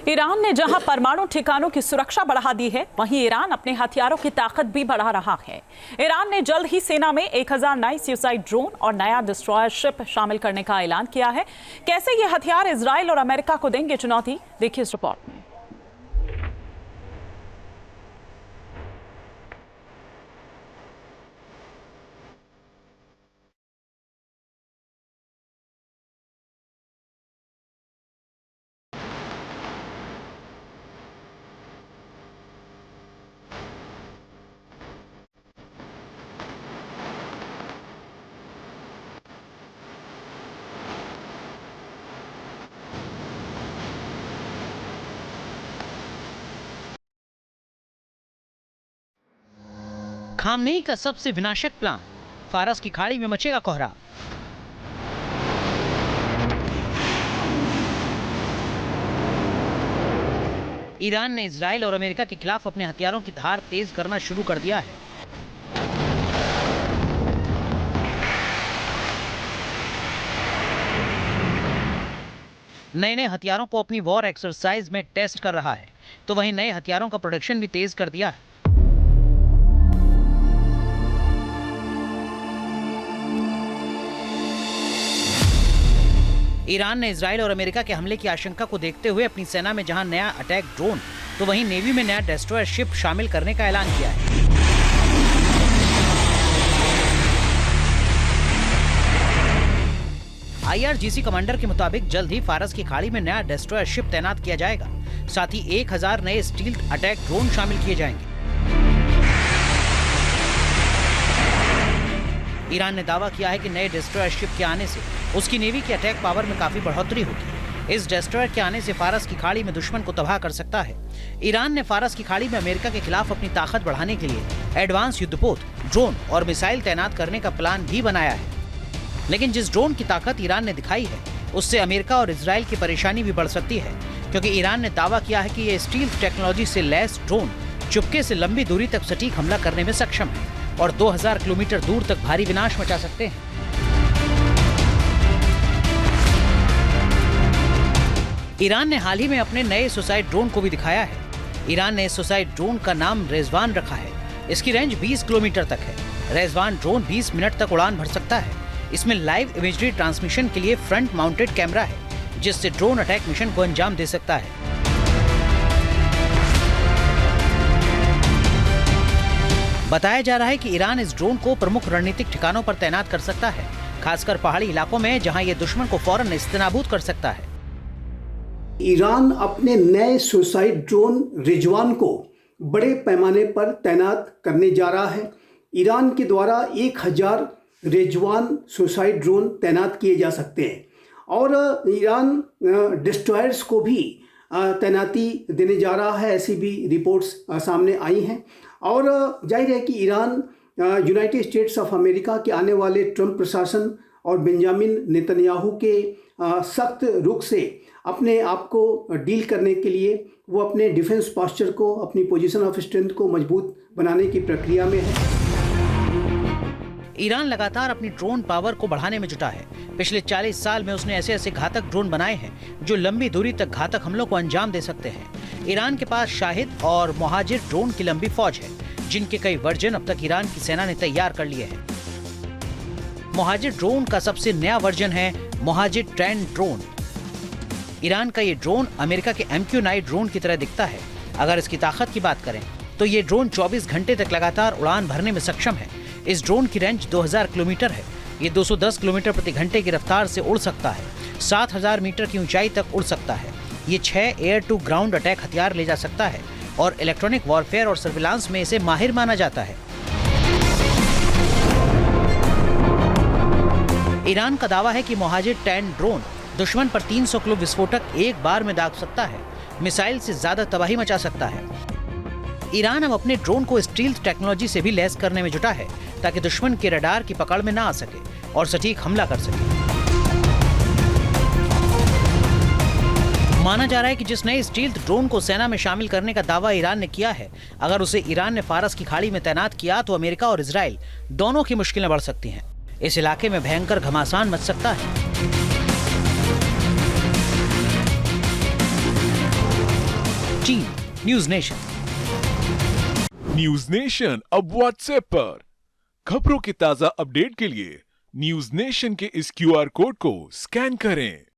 Iran ने जहां परमाणु ठिकानों की सुरक्षा बढ़ा दी है, वहीं ईरान अपने हथियारों की ताकत भी बढ़ा रहा है। ईरान ने जल्द ही सेना में 1000 नए सुसाइड ड्रोन और नया डिस्ट्रॉयर शिप शामिल करने का ऐलान किया है। कैसे ये हथियार इजराइल और अमेरिका को देंगे चुनौती, देखिए इस रिपोर्ट में। खामनेई का सबसे विनाशक प्लान, फारस की खाड़ी में मचेगा कोहरा। ईरान ने इजराइल और अमेरिका के खिलाफ अपने हथियारों की धार तेज करना शुरू कर दिया है। नए नए हथियारों को अपनी वॉर एक्सरसाइज में टेस्ट कर रहा है, तो वहीं नए हथियारों का प्रोडक्शन भी तेज कर दिया है। ईरान ने इजराइल और अमेरिका के हमले की आशंका को देखते हुए अपनी सेना में जहां नया अटैक ड्रोन, तो वहीं नेवी में नया डिस्ट्रॉयर शिप शामिल करने का ऐलान किया है। IRGC कमांडर के मुताबिक जल्द ही फारस की खाड़ी में नया डिस्ट्रॉयर शिप तैनात किया जाएगा। साथ ही 1000 नए स्टील्थ अटैक ड्रोन शामिल किए जाएंगे। ईरान ने दावा किया है कि नए डिस्ट्रॉयर शिप के आने से उसकी नेवी की अटैक पावर में काफी बढ़ोतरी होगी। इस डिस्ट्रॉयर के आने से फारस की खाड़ी में दुश्मन को तबाह कर सकता है। ईरान ने फारस की खाड़ी में अमेरिका के खिलाफ अपनी ताकत बढ़ाने के लिए एडवांस युद्धपोत, ड्रोन और मिसाइल तैनात करने का प्लान भी बनाया है। लेकिन जिस ड्रोन की ताकत ईरान ने दिखाई है, उससे अमेरिका और इजराइल की परेशानी भी बढ़ सकती है, क्योंकि ईरान ने दावा किया है कि ये स्टील टेक्नोलॉजी से लैस ड्रोन चुपके से लंबी दूरी तक सटीक हमला करने में सक्षम है और 2000 किलोमीटर दूर तक भारी विनाश मचा सकते हैं। ईरान ने हाल ही में अपने नए सुसाइड ड्रोन को भी दिखाया है। ईरान ने इस सुसाइड ड्रोन का नाम रेजवान रखा है। इसकी रेंज 20 किलोमीटर तक है। रेजवान ड्रोन 20 मिनट तक उड़ान भर सकता है। इसमें लाइव इमेजरी ट्रांसमिशन के लिए फ्रंट माउंटेड कैमरा है, जिससे ड्रोन अटैक मिशन को अंजाम दे सकता है। बताया जा रहा है कि ईरान इस ड्रोन को प्रमुख रणनीतिक ठिकानों पर तैनात कर सकता है, खासकर पहाड़ी इलाकों में जहां यह दुश्मन को फौरन नेस्तनाबूद कर सकता है। ईरान अपने नए सुसाइड ड्रोन रिजवान को बड़े पैमाने पर तैनात करने जा रहा है। ईरान के द्वारा 1000 रिजवान सुसाइड ड्रोन तैनात किए जा सकते हैं और ईरान डिस्ट्रॉयर्स को भी तैनाती देने जा रहा है, ऐसी भी रिपोर्ट्स सामने आई हैं। और जाहिर है कि Iran United states of America के आने वाले ट्रंप प्रशासन और बेंजामिन नेतन्याहू के सख्त रुख से अपने आप को डील करने के लिए वो अपने डिफेंस पोस्चर को, अपनी पोजीशन ऑफ स्ट्रेंथ को मजबूत बनाने की प्रक्रिया में है। ईरान लगातार अपनी ड्रोन पावर को बढ़ाने में जुटा है। पिछले 40 साल में उसने ऐसे ऐसे घातक ड्रोन बनाए हैं जो लंबी दूरी तक घातक हमलों को अंजाम दे सकते हैं। ईरान के पास शाहिद और मुहाजिर ड्रोन की लंबी फौज है, जिनके कई वर्जन अब तक ईरान की सेना ने तैयार कर लिए हैं। मुहाजिर ड्रोन का सबसे नया वर्जन है मुहाजिर 10 ड्रोन। ईरान का ये ड्रोन अमेरिका के MQ-9 ड्रोन की तरह दिखता है। अगर इसकी ताकत की बात करें तो ये ड्रोन 24 घंटे तक लगातार उड़ान भरने में सक्षम है। इस ड्रोन की रेंज 2000 किलोमीटर है। ये 210 किलोमीटर प्रति घंटे की रफ्तार से उड़ सकता है। 7000 मीटर की ऊंचाई तक उड़ सकता है। ये 6 एयर टू ग्राउंड अटैक हथियार ले जा सकता है और इलेक्ट्रॉनिक वॉरफेयर और सर्विलांस में इसे माहिर माना जाता है। ईरान का दावा है कि मुहाजिर 10 ड्रोन दुश्मन पर 300 किलो विस्फोटक एक बार में दाग सकता है, मिसाइल से ज्यादा तबाही मचा सकता है। ईरान अब अपने ड्रोन को स्टील्थ टेक्नोलॉजी से भी लैस करने में जुटा है, ताकि दुश्मन के रडार की पकड़ में ना आ सके और सटीक हमला कर सके। माना जा रहा है कि जिस नए स्टील्थ ड्रोन को सेना में शामिल करने का दावा ईरान ने किया है, अगर उसे ईरान ने फारस की खाड़ी में तैनात किया तो अमेरिका और इजराइल दोनों की मुश्किलें बढ़ सकती हैं। इस इलाके में भयंकर घमासान मच सकता है। चीन। News nation. न्यूज नेशन अब व्हाट्सएप पर खबरों के ताजा अपडेट के लिए न्यूज नेशन के इस क्यूआर कोड को स्कैन करें।